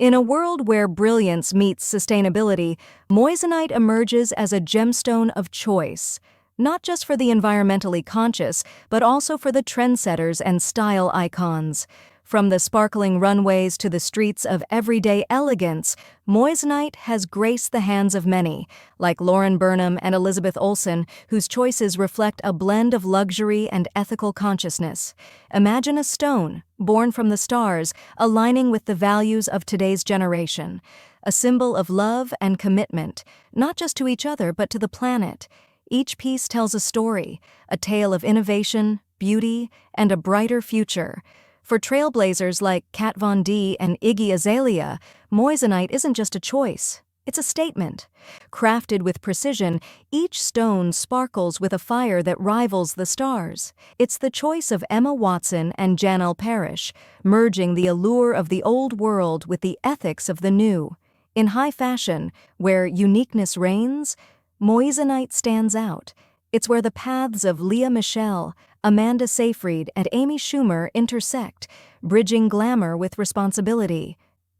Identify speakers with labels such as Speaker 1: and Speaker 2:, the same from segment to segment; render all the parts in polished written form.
Speaker 1: In a world where brilliance meets sustainability, moissanite emerges as a gemstone of choice, not just for the environmentally conscious, but also for the trendsetters and style icons. From the sparkling runways to the streets of everyday elegance, moissanite has graced the hands of many, like Lauren Burnham and Elizabeth Olsen, whose choices reflect a blend of luxury and ethical consciousness. Imagine a stone, born from the stars, aligning with the values of today's generation, a symbol of love and commitment, not just to each other but to the planet. Each piece tells a story, a tale of innovation, beauty, and a brighter future. For trailblazers like Kat Von D and Iggy Azalea, moissanite isn't just a choice, it's a statement. Crafted with precision, each stone sparkles with a fire that rivals the stars. It's the choice of Emma Watson and Janelle Parrish, merging the allure of the old world with the ethics of the new. In high fashion, where uniqueness reigns, moissanite stands out. It's where the paths of Lea Michele, Amanda Seyfried, and Amy Schumer intersect, bridging glamour with responsibility.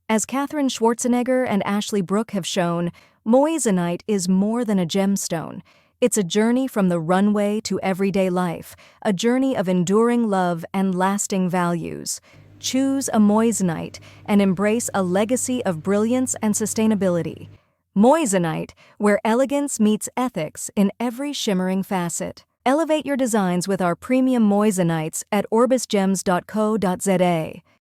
Speaker 1: As Katherine Schwarzenegger and Ashley Brooke have shown, moissanite is more than a gemstone. It's a journey from the runway to everyday life, a journey of enduring love and lasting values. Choose a moissanite and embrace a legacy of brilliance and sustainability. Moissanite, where elegance meets ethics in every shimmering facet. Elevate your designs with our premium moissanites at orbisgems.co.za.